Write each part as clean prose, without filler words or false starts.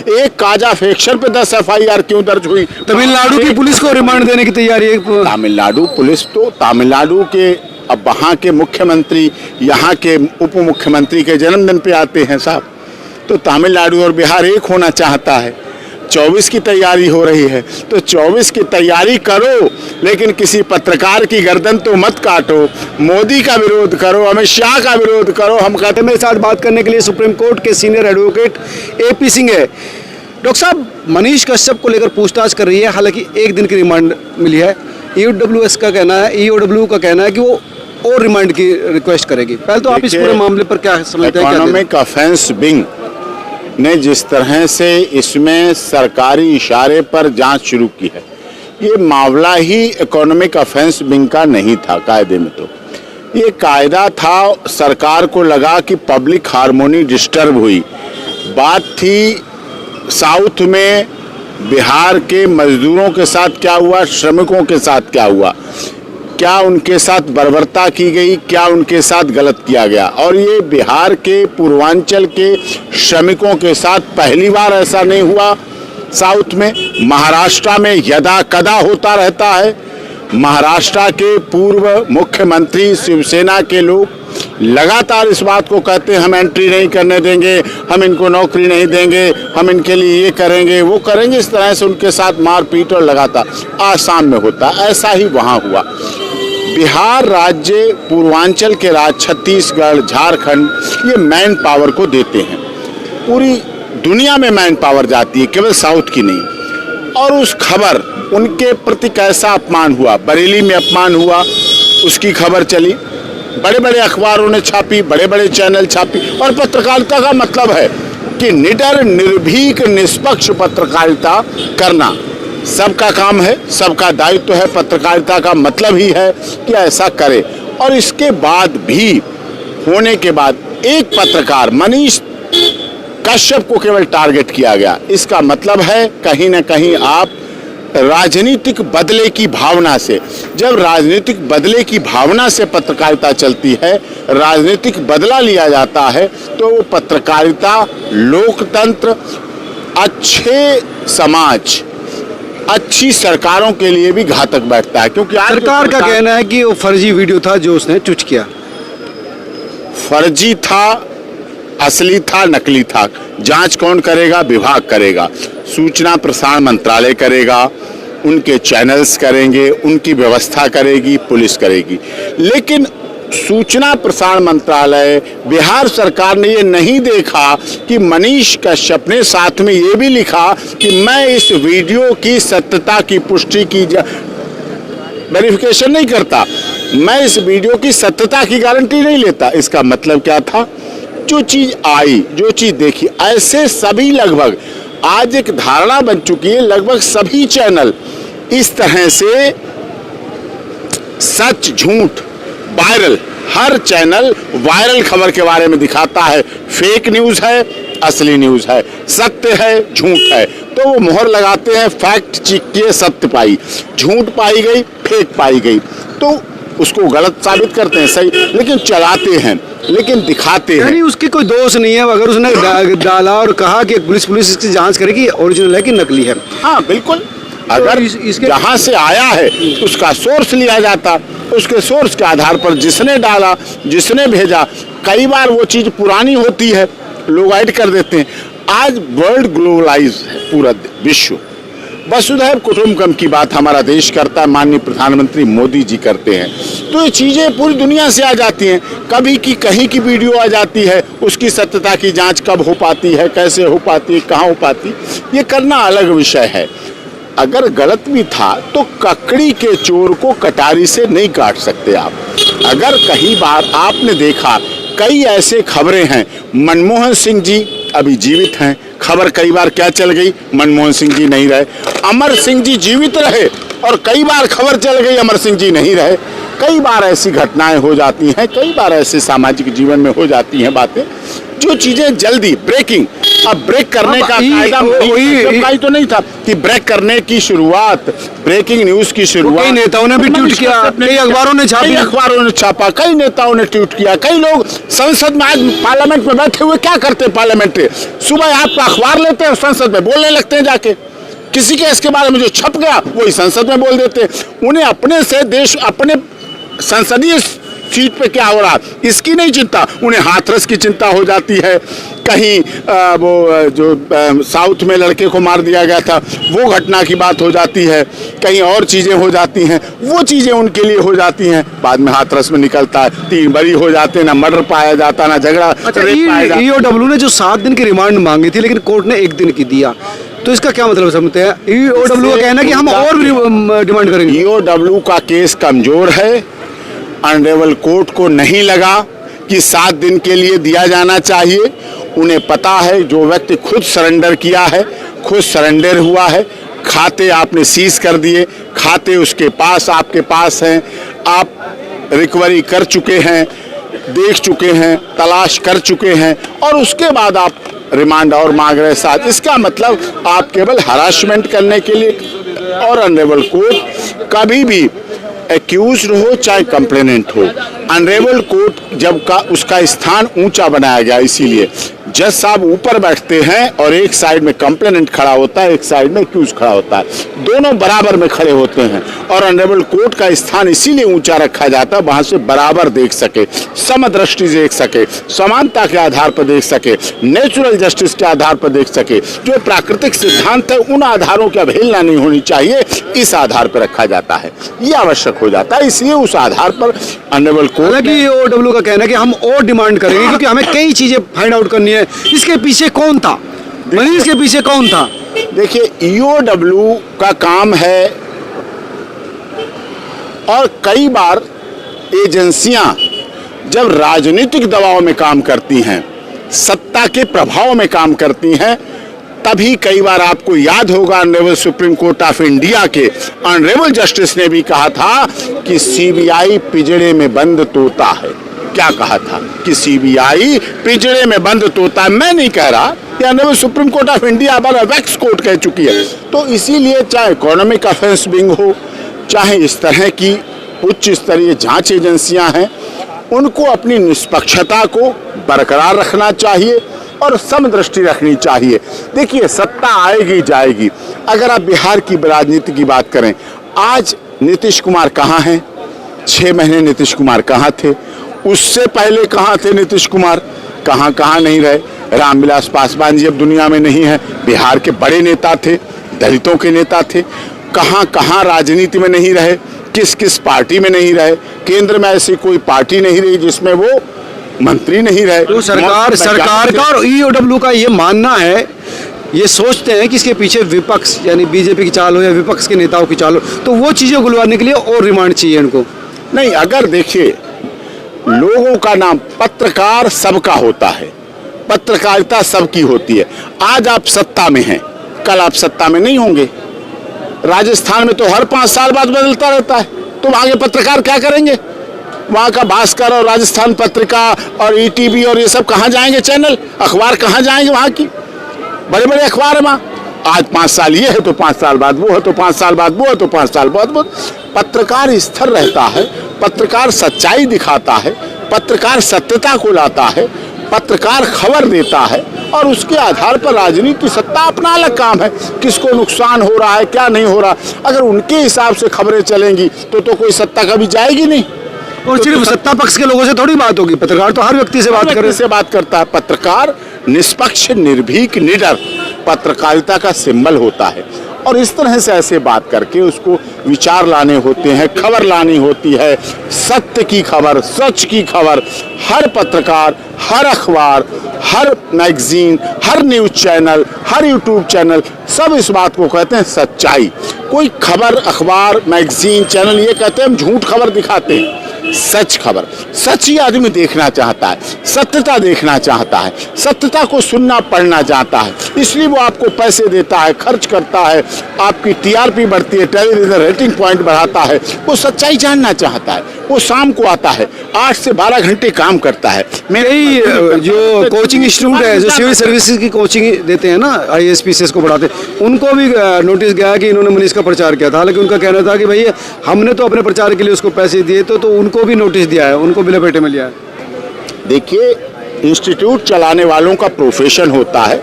एक काजा फैक्शन पे 10 FIR क्यों दर्ज हुई? तमिलनाडु की पुलिस को रिमांड देने की तैयारी है। तमिलनाडु पुलिस तो तमिलनाडु के, अब वहाँ के मुख्यमंत्री यहाँ के उप मुख्यमंत्री के जन्मदिन पे आते हैं साहब, तो तमिलनाडु और बिहार एक होना चाहता है। 24 की तैयारी हो रही है तो 24 की तैयारी करो, लेकिन किसी पत्रकार की गर्दन तो मत काटो। मोदी का विरोध करो, अमित शाह का विरोध करो। हम कहते मेरे साथ बात करने के लिए सुप्रीम कोर्ट के सीनियर एडवोकेट AP सिंह है। डॉक्टर साहब, मनीष कश्यप को लेकर पूछताछ कर रही है, हालांकि 1 दिन की रिमांड मिली है। EOW का कहना है कि वो और रिमांड की रिक्वेस्ट करेगी। पहले तो आप इस पूरे मामले पर क्या समझते हैं? इकोनॉमिक ऑफेंस विंग ने जिस तरह से इसमें सरकारी इशारे पर जांच शुरू की है, ये मामला ही इकोनॉमिक ऑफेंस विंग का नहीं था कायदे में। तो ये कायदा था, सरकार को लगा कि पब्लिक हार्मोनी डिस्टर्ब हुई। बात थी साउथ में बिहार के मजदूरों के साथ क्या हुआ, श्रमिकों के साथ क्या हुआ, क्या उनके साथ बर्बरता की गई, क्या उनके साथ गलत किया गया। और ये बिहार के पूर्वांचल के श्रमिकों के साथ पहली बार ऐसा नहीं हुआ। साउथ में, महाराष्ट्र में यदा कदा होता रहता है। महाराष्ट्र के पूर्व मुख्यमंत्री शिवसेना के लोग लगातार इस बात को कहते हैं, हम एंट्री नहीं करने देंगे, हम इनको नौकरी नहीं देंगे, हम इनके लिए ये करेंगे वो करेंगे। इस तरह से उनके साथ मारपीट और लगातार आसाम में होता, ऐसा ही वहाँ हुआ। बिहार राज्य, पूर्वांचल के राज्य छत्तीसगढ़, झारखंड, ये मैन पावर को देते हैं। पूरी दुनिया में मैन पावर जाती है, केवल साउथ की नहीं। और उस खबर, उनके प्रति कैसा अपमान हुआ, बरेली में अपमान हुआ, उसकी खबर चली, बड़े बड़े अखबारों ने छापी, बड़े बड़े चैनल छापी। और पत्रकारिता का मतलब है कि निडर, निर्भीक, निष्पक्ष पत्रकारिता करना सबका काम है, सबका दायित्व है। पत्रकारिता का मतलब ही है कि ऐसा करे। और इसके बाद भी, होने के बाद, एक पत्रकार मनीष कश्यप को केवल टारगेट किया गया। इसका मतलब है कहीं ना कहीं आप राजनीतिक बदले की भावना से, जब राजनीतिक बदले की भावना से पत्रकारिता चलती है, राजनीतिक बदला लिया जाता है, तो वो पत्रकारिता, लोकतंत्र, अच्छे समाज, अच्छी सरकारों के लिए भी घातक बैठता है। क्योंकि सरकार का कहना है कि वो फर्जी वीडियो था जो उसने ट्वीट किया। फर्जी था, असली था, नकली था, जांच कौन करेगा? विभाग करेगा, सूचना प्रसारण मंत्रालय करेगा, उनके चैनल्स करेंगे, उनकी व्यवस्था करेगी, पुलिस करेगी। लेकिन सूचना प्रसारण मंत्रालय, बिहार सरकार ने ये नहीं देखा कि मनीष कश्यप ने साथ में ये भी लिखा कि मैं इस वीडियो की सत्यता की पुष्टि की वेरिफिकेशन नहीं करता, मैं इस वीडियो की सत्यता की गारंटी नहीं लेता। इसका मतलब क्या था? जो चीज आई, जो चीज देखी, ऐसे सभी लगभग आज एक धारणा बन चुकी है, लगभग सभी चैनल इस तरह से सच झूठ वायरल, हर चैनल वायरल खबर के बारे में दिखाता है। फेक न्यूज है, असली न्यूज है, सत्य है, झूठ है, तो वो मोहर लगाते हैं, फैक्ट चेक किए, सत्य पाई, झूठ पाई गई, फेक पाई गई, तो उसको गलत साबित करते हैं, सही, लेकिन चलाते हैं, लेकिन दिखाते हैं। यानी उसकी कोई दोष नहीं है। अगर उसने डाला और कहा कि पुलिस इसकी जांच करेगी ओरिजिनल है कि नकली है, हाँ बिल्कुल, अगर जहाँ से आया है उसका सोर्स लिया जाता, उसके सोर्स के आधार पर जिसने डाला, जिसने भेजा, कई बार वो चीज पुरानी होती है, लोग ऐड कर देते हैं। आज वर्ल्ड ग्लोबलाइज है, पूरा विश्व, वसुधैव कुटुंबकम की बात हमारा देश करता है, माननीय प्रधानमंत्री मोदी जी करते हैं, तो ये चीजें पूरी दुनिया से आ जाती हैं। कभी की कहीं की वीडियो आ जाती है, उसकी सत्यता की जांच कब हो पाती है, कैसे हो पाती है, कहाँ हो पाती, ये करना अलग विषय है। अगर गलत भी था तो ककड़ी के चोर को कटारी से नहीं काट सकते आप। अगर कहीं बार आपने देखा, कई ऐसे खबरें हैं, मनमोहन सिंह जी अभी जीवित हैं, खबर कई बार क्या चल गई, मनमोहन सिंह जी नहीं रहे, अमर सिंह जी जीवित रहे और कई बार खबर चल गई अमर सिंह जी नहीं रहे। कई बार ऐसी घटनाएं हो जाती हैं, कई बार ऐसे सामाजिक जीवन में हो जाती हैं बातें, जो चीजें जल्दी ब्रेकिंग अब ब्रेक करने अब का ये- कायदा वही- तो नहीं था कि ब्रेक करने की शुरुआत, ब्रेकिंग न्यूज की शुरुआत कई नेताओं ने भी ट्वीट किया, कई अखबारों ने छापी। कई अखबारों ने छापा, कई नेताओं ने ट्वीट किया, कई लोग संसद में, आज पार्लियामेंट में बैठे हुए क्या करते हैं पार्लियामेंट में, सुबह आप अखबार लेते हैं, संसद में बोलने लगते हैं जाके, किसी के इसके बारे में जो छप गया वही संसद में बोल देते हैं। उन्हें अपने से देश, अपने संसदीय सीट पे क्या हो रहा इसकी नहीं चिंता, उन्हें हाथरस की चिंता हो जाती है। कहीं साउथ में लड़के को मार दिया गया था वो घटना की बात हो जाती है, कहीं और चीजें हो जाती हैं, वो चीजें उनके लिए हो जाती हैं, बाद में हाथरस में निकलता है, 3 बरी हो जाते हैं, ना मर्डर पाया जाता ना झगड़ा। अच्छा, रेप पाया जाता। ईओडब्ल्यू ने जो 7 दिन की रिमांड मांगी थी लेकिन कोर्ट ने 1 दिन की दिया, तो इसका क्या मतलब समझते हैं? ईओडब्ल्यू का कहना है कि हम और भी डिमांड करेंगे। ईओडब्ल्यू का केस कमजोर है। ऑनरेबल कोर्ट को नहीं लगा कि 7 दिन के लिए दिया जाना चाहिए। उन्हें पता है जो व्यक्ति खुद सरेंडर किया है, खुद सरेंडर हुआ है, खाते आपने सीज कर दिए, खाते उसके पास, आपके पास हैं, आप रिकवरी कर चुके हैं, देख चुके हैं, तलाश कर चुके हैं, और उसके बाद आप रिमांड और मांग रहे साथ, इसका मतलब आप केवल हरासमेंट करने के लिए। और ऑनरेबल कोर्ट कभी भी एक्यूज्ड हो चाहे कंप्लेनेंट हो, ऑनरेबल कोर्ट जब का उसका स्थान ऊंचा बनाया गया, इसीलिए जज साहब ऊपर बैठते हैं और एक साइड में कंप्लेनेंट खड़ा होता है, एक साइड में एक्यूज खड़ा होता है, दोनों बराबर में खड़े होते हैं। और ऑनरेबल कोर्ट का स्थान इसीलिए ऊंचा रखा जाता है, वहां से बराबर देख सके, समदृष्टि से देख सके, समानता के आधार पर देख सके, नेचुरल जस्टिस के आधार पर देख सके, जो प्राकृतिक सिद्धांत है उन आधारों की अवहेलना नहीं होनी चाहिए, इस आधार पर रखा जाता है, ये आवश्यक हो जाता है। इसलिए उस आधार पर ऑनरेबल कोर्ट, हालांकि ईओडब्ल्यू का कहना है कि हम और डिमांड करेंगे क्योंकि हमें कई चीजें फाइंड आउट करनी है। इसके पीछे कौन था, मनीष के पीछे कौन था? देखिए, ईओडब्ल्यू का काम है, और कई बार एजेंसियां जब राजनीतिक दबाव में काम करती हैं, सत्ता के प्रभाव में काम करती हैं, तभी कई बार आपको याद होगा honourable supreme court of India के ऑनरेबल जस्टिस ने भी कहा था कि सीबीआई पिंजड़े में बंद तोता है। क्या कहा था कि सीबीआई पिंजड़े में बंद तोता है, मैं नहीं कह रहा, कि honourable supreme court of India वाला वैक्स कोर्ट कह चुकी है। तो इसीलिए चाहे इकोनॉमिक अफेंस विंग हो, चाहे इस तरह की उच्च स्तरीय जांच एजेंसियां हैं, उनको अपनी निष्पक्षता को बरकरार रखना चाहिए और समदृष्टि रखनी चाहिए। देखिए, सत्ता आएगी जाएगी। अगर आप बिहार की राजनीति की बात करें, आज नीतीश कुमार कहाँ हैं? 6 महीने नीतीश कुमार कहाँ थे? उससे पहले कहाँ थे नीतीश कुमार? कहाँ कहाँ नहीं रहे। रामविलास पासवान जी अब दुनिया में नहीं है, बिहार के बड़े नेता थे, दलितों के नेता थे, कहाँ कहाँ राजनीति में नहीं रहे, किस किस पार्टी में नहीं रहे। केंद्र में ऐसी कोई पार्टी नहीं रही जिसमें वो मंत्री नहीं रहे। तो सरकार का और ईओडब्ल्यू का ये मानना है, ये सोचते हैं कि इसके पीछे विपक्ष यानी बीजेपी की चाल हो या विपक्ष के नेताओं की चाल हो, तो वो चीजें गुलवाने के लिए और रिमांड चाहिए इनको। नहीं, अगर देखिए, लोगों का नाम पत्रकार सबका होता है, पत्रकारिता सबकी होती है। आज आप सत्ता में हैं, कल आप सत्ता में नहीं होंगे। राजस्थान में तो हर 5 साल बाद बदलता रहता है, तो वहां के पत्रकार क्या करेंगे? वहां का भास्कर और राजस्थान पत्रिका और ईटीवी और ये सब कहां जाएंगे? चैनल, अखबार कहां जाएंगे? वहां की बड़े बड़े अखबार है वहां। आज 5 साल ये है तो 5 साल बाद वो है, तो 5 साल बाद वो है, तो 5 साल बाद वो। पत्रकार स्थिर रहता है, पत्रकार सच्चाई दिखाता है, पत्रकार सत्यता को लाता है, पत्रकार खबर देता है, और उसके आधार पर राजनीति सत्ता अपना अलग काम है, किसको नुकसान हो रहा है क्या नहीं हो रहा। अगर उनके हिसाब से खबरें चलेंगी तो कोई सत्ता कभी जाएगी नहीं। और सिर्फ सत्ता पक्ष के लोगों से थोड़ी बात होगी, पत्रकार तो हर व्यक्ति से बात करता है। पत्रकार निष्पक्ष, निर्भीक, निडर पत्रकारिता का सिंबल होता है, और इस तरह से ऐसे बात करके उसको विचार लाने होते हैं, खबर लानी होती है, सत्य की खबर, सच की खबर। हर पत्रकार, हर अखबार, हर मैगजीन, हर न्यूज चैनल, हर यूट्यूब चैनल, सब इस बात को कहते हैं सच्चाई। कोई खबर, अखबार, मैगजीन, चैनल ये कहते हैं हम झूठ खबर दिखाते हैं, सच खबर, सच ही आदमी देखना चाहता है, सत्यता देखना चाहता है, सत्यता को सुनना पढ़ना चाहता है, इसलिए वो आपको पैसे देता है, खर्च करता है, आपकी टीआरपी बढ़ती है, टेलीविजन रेटिंग पॉइंट बढ़ाता है। वो सच्चाई जानना चाहता है, वो शाम को आता है, 8 से 12 घंटे काम करता है। यही जो कोचिंग इंस्टीट्यूट है, जो सिविल सर्विसेज की कोचिंग देते हैं ना, IAS PCS को पढ़ाते हैं, उनको भी नोटिस गया कि इन्होंने मनीष का प्रचार किया था। हालांकि उनका कहना था कि भाई हमने तो अपने प्रचार के लिए उसको पैसे दिए, तो उनको भी नोटिस दिया है, उनको भी लपेटे में लिया है। देखिए, इंस्टीट्यूट चलाने वालों का प्रोफेशन होता है,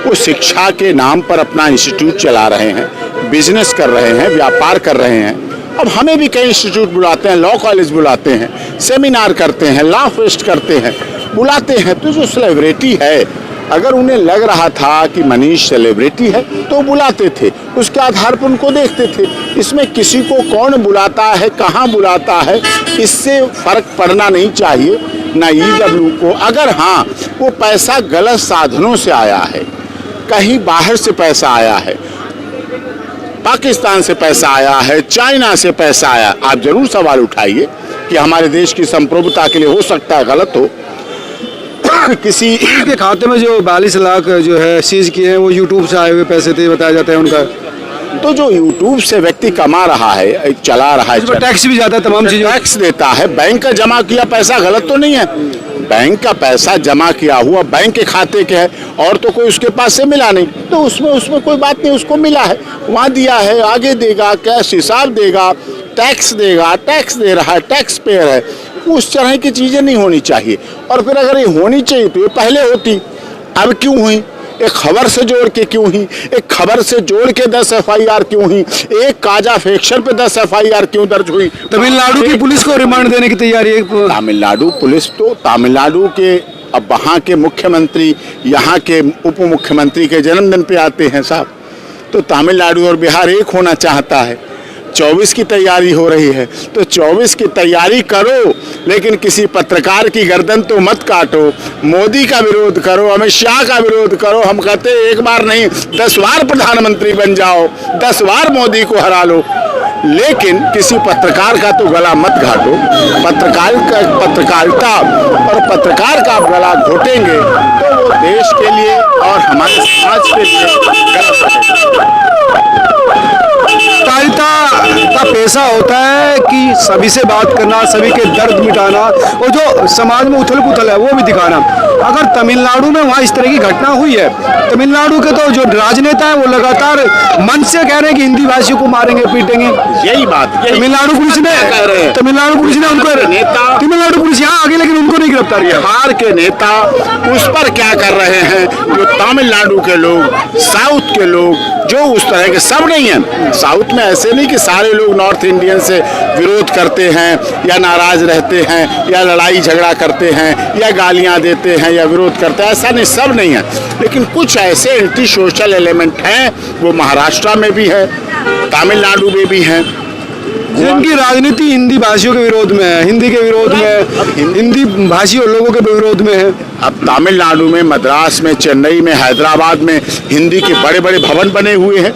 वो शिक्षा के नाम पर अपना इंस्टीट्यूट चला रहे हैं, बिजनेस कर रहे हैं, व्यापार कर रहे हैं। अब हमें भी कई इंस्टीट्यूट बुलाते हैं, लॉ कॉलेज बुलाते हैं, सेमिनार करते हैं, लॉ फेस्ट करते हैं, बुलाते हैं। तो जो सेलिब्रिटी है, अगर उन्हें लग रहा था कि मनीष सेलिब्रिटी है तो बुलाते थे, उसके आधार पर उनको देखते थे। इसमें किसी को कौन बुलाता है, कहाँ बुलाता है, इससे फर्क पड़ना नहीं चाहिए ना EW को। अगर हाँ, वो पैसा गलत साधनों से आया है, कहीं बाहर से पैसा आया है, पाकिस्तान से पैसा आया है, चाइना से पैसा आया, आप जरूर सवाल उठाइए कि हमारे देश की संप्रभुता के लिए हो सकता है गलत हो। किसी के खाते में जो 42 लाख जो है सीज किए हैं, वो यूट्यूब से आए हुए पैसे थे, बताया जाता है उनका। तो जो यूट्यूब से व्यक्ति कमा रहा है, चला रहा है, टैक्स भी जाता है, तमाम चीजें टैक्स देता है, बैंक का जमा किया पैसा गलत तो नहीं है। बैंक का पैसा जमा किया हुआ बैंक के खाते के है, और तो कोई उसके पास से मिला नहीं, तो उसमें कोई बात नहीं, उसको मिला है, वहाँ दिया है, आगे देगा, कैश हिसाब देगा, टैक्स देगा, टैक्स दे रहा है, टैक्स पेयर है। उस तरह की चीज़ें नहीं होनी चाहिए। और फिर अगर ये होनी चाहिए तो ये पहले होती, अब क्यों हुई? एक खबर से जोड़ के क्यों हुई? एक खबर से जोड़ के 10 FIR क्यों हुई? एक काजा फेक्शन पे 10 FIR क्यों दर्ज हुई? तमिलनाडु की पुलिस को रिमांड देने की तैयारी है। तमिलनाडु पुलिस तो तमिलनाडु के, अब वहाँ के मुख्यमंत्री यहाँ के उप मुख्यमंत्री के जन्मदिन पे आते हैं साहब, तो तमिलनाडु और बिहार एक होना चाहता है। 24 की तैयारी हो रही है, तो 24 की तैयारी करो, लेकिन किसी पत्रकार की गर्दन तो मत काटो। मोदी का विरोध करो, अमित शाह का विरोध करो। हम कहते हैं एक बार नहीं 10 बार प्रधानमंत्री बन जाओ, 10 बार मोदी को हरा लो, लेकिन किसी पत्रकार का तो गला मत घाटो। पत्रकारिता और पत्रकार का आप गला घोटेंगे तो वो देश के लिए और हमारे समाज के लिए गलत है। पत्रकारिता का पेशा होता है कि सभी से बात करना, सभी के दर्द मिटाना, और जो समाज में उथल पुथल है वो भी दिखाना। अगर तमिलनाडु में वहाँ इस तरह की घटना हुई है, तमिलनाडु के तो जो राजनेता है वो लगातार मन से कह रहे हैं कि हिंदी भाषियों को मारेंगे, पीटेंगे। यही बात तमिलनाडु पुलिस ने उनको, नेता तमिलनाडु पुलिस यहाँ आगे, लेकिन उनको नहीं गिरफ्तार किया। बिहार के नेता उस पर क्या कर रहे हैं? जो तमिलनाडु के लोग, साउथ के लोग, जो उस तरह के, सब नहीं है साउथ में, ऐसे नहीं कि सारे लोग नॉर्थ इंडियन से विरोध करते हैं या नाराज रहते हैं या लड़ाई झगड़ा करते हैं या गालियां देते हैं या विरोध करते हैं, ऐसा नहीं, सब नहीं है। लेकिन कुछ ऐसे एंटी सोशल एलिमेंट हैं, वो महाराष्ट्र में भी है, तमिलनाडु में भी हैं, जिनकी राजनीति हिंदी भाषियों के विरोध में है, हिंदी के विरोध में, हिंदी भाषियों लोगों के विरोध में है। अब तमिलनाडु में, मद्रास में, चेन्नई में, हैदराबाद में हिंदी के बड़े बड़े भवन बने हुए हैं,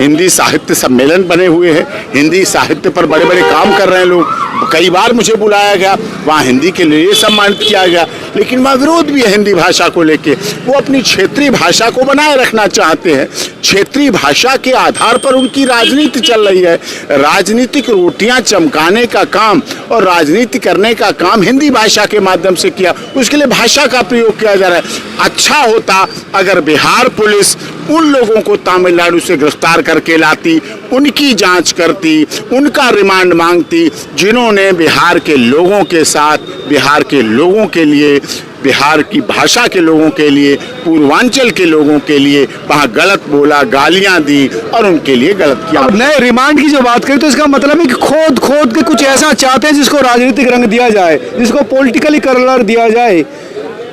हिंदी साहित्य सम्मेलन बने हुए हैं, हिंदी साहित्य पर बड़े बड़े काम कर रहे हैं लोग। कई बार मुझे बुलाया गया, वहाँ हिंदी के लिए सम्मानित किया गया, लेकिन वहाँ विरोध भी है हिंदी भाषा को लेके। वो अपनी क्षेत्रीय भाषा को बनाए रखना चाहते हैं। क्षेत्रीय भाषा के आधार पर उनकी राजनीति चल रही है। राजनीतिक रोटियां चमकाने का काम और राजनीति करने का काम हिंदी भाषा के माध्यम से किया, उसके लिए भाषा का प्रयोग किया जा रहा है। अच्छा होता अगर बिहार पुलिस उन लोगों को तमिलनाडु से गिरफ्तार करके लाती, उनकी जांच करती, उनका रिमांड मांगती, जिन्होंने बिहार के लोगों के साथ, बिहार के लोगों के लिए, बिहार की भाषा के लोगों के लिए, पूर्वांचल के लोगों के लिए वहाँ गलत बोला, गालियाँ दी और उनके लिए गलत किया। अब नए रिमांड की जो बात करें तो इसका मतलब है कि खोद खोद के कुछ ऐसा चाहते हैं जिसको राजनीतिक रंग दिया जाए, जिसको पॉलिटिकली कलर दिया जाए।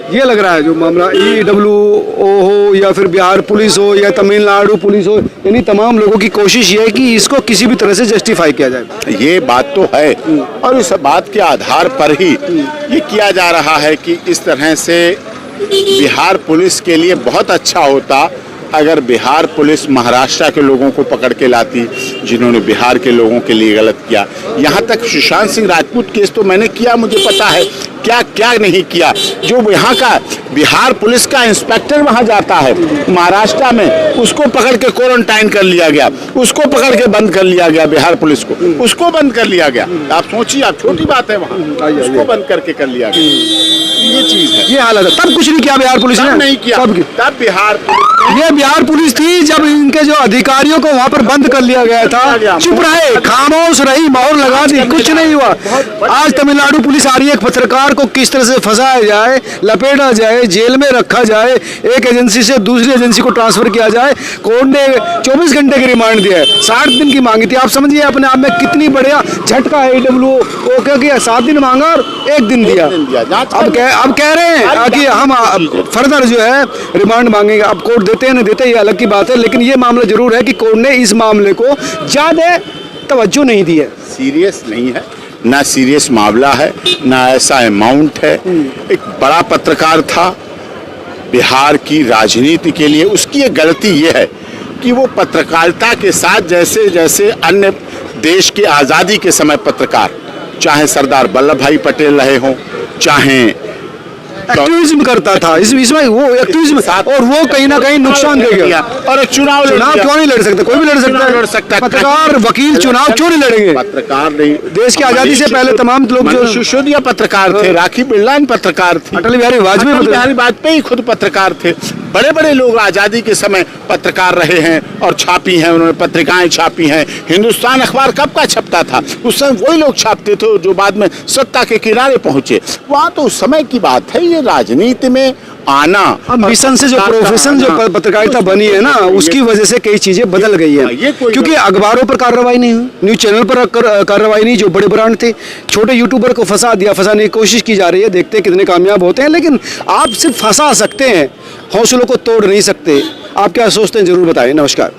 ये लग रहा है जो मामला EWO हो या फिर बिहार पुलिस हो या तमिलनाडु पुलिस हो, यानी तमाम लोगों की कोशिश ये है कि इसको किसी भी तरह से जस्टिफाई किया जाए। ये बात तो है, और इस बात के आधार पर ही ये किया जा रहा है कि इस तरह से बिहार पुलिस के लिए बहुत अच्छा होता अगर बिहार पुलिस महाराष्ट्र के लोगों को पकड़ के लाती जिन्होंने बिहार के लोगों के लिए गलत किया। यहाँ तक सुशांत सिंह राजपूत केस तो मैंने किया, मुझे पता है क्या क्या नहीं किया। जो यहाँ का बिहार पुलिस का इंस्पेक्टर वहाँ जाता है महाराष्ट्र में, उसको पकड़ के क्वारंटाइन कर लिया गया, उसको पकड़ के बंद कर लिया गया, बिहार पुलिस को उसको बंद कर लिया गया। आप सोचिए, आप छोटी बात है वहाँ, उसको बंद करके कर लिया गया। ये चीज है, ये हालत है। तब कुछ नहीं किया बिहार पुलिस ने, नहीं किया। तब बिहार पुलिस, ये बिहार पुलिस थी जब इनके जो अधिकारियों को वहां पर बंद कर लिया गया था, चुप रहे, खामोश रही, मोहर लगा दी, कुछ नहीं हुआ। आज तमिलनाडु पुलिस आ रही है, एक पत्रकार को किस तरह से फंसाया जाए, लपेटा जाए, जेल में रखा जाए, एक एजेंसी से दूसरी एजेंसी को ट्रांसफर किया जाए। कोर्ट ने 24 घंटे की रिमांड दिया है, 60 दिन की मांगी थी। आप समझिए अपने आप में कितनी बढ़िया झटका है AWO क्या किया, 7 दिन मांगा और 1 दिन दिया। अब कह रहे हैं कि हम फर्दर जो है रिमांड मांगेंगे। अब कोर्ट देते हैं नहीं देते ये अलग की बात है, लेकिन ये मामला जरूर है कि कोर्ट ने इस मामले को ज्यादा तवज्जो नहीं दी है। सीरियस नहीं है, ना सीरियस मामला है, ना ऐसा अमाउंट है। एक बड़ा पत्रकार था बिहार की राजनीति के लिए, उसकी एक गलती ये है कि वो पत्रकारिता के साथ जैसे जैसे अन्य देश की आज़ादी के समय पत्रकार, चाहे सरदार वल्लभ भाई पटेल रहे हों, चाहे एक्टिविज्म करता था, इसमें वो एक्टिविज्म, और वो कहीं ना कहीं नुकसान दे गया। और चुनाव क्यों नहीं लड़ सकते, कोई भी लड़ सकता है। पत्रकार वकील चुनाव क्यों नहीं लड़ेंगे? पत्रकार नहीं, देश की आजादी से पहले तमाम लोग जो सिसोदिया पत्रकार थे, राखी बिरलान पत्रकार थी, अटल बिहारी वाजपेयी खुद पत्रकार थे। बड़े बड़े लोग आजादी के समय पत्रकार रहे हैं और छापी हैं, उन्होंने पत्रिकाएं छापी हैं। हिंदुस्तान अखबार कब का छपता था? उस समय वही लोग छापते थे जो बाद में सत्ता के किनारे पहुंचे। वहाँ तो उस समय की बात है। ये राजनीति में आना, मिशन से जो प्रोफेशन जो पत्रकारिता बनी है ना, उसकी वजह से कई चीजें बदल गई है। क्योंकि अखबारों पर कार्रवाई नहीं हुई, न्यूज चैनल पर कार्रवाई नहीं, जो बड़े ब्रांड थे, छोटे यूट्यूबर को फंसाने की कोशिश की जा रही है। देखते हैं कितने कामयाब होते हैं, लेकिन आप सिर्फ फंसा सकते हैं, हौसलों को तोड़ नहीं सकते। आप क्या सोचते हैं, जरूर बताएं। नमस्कार।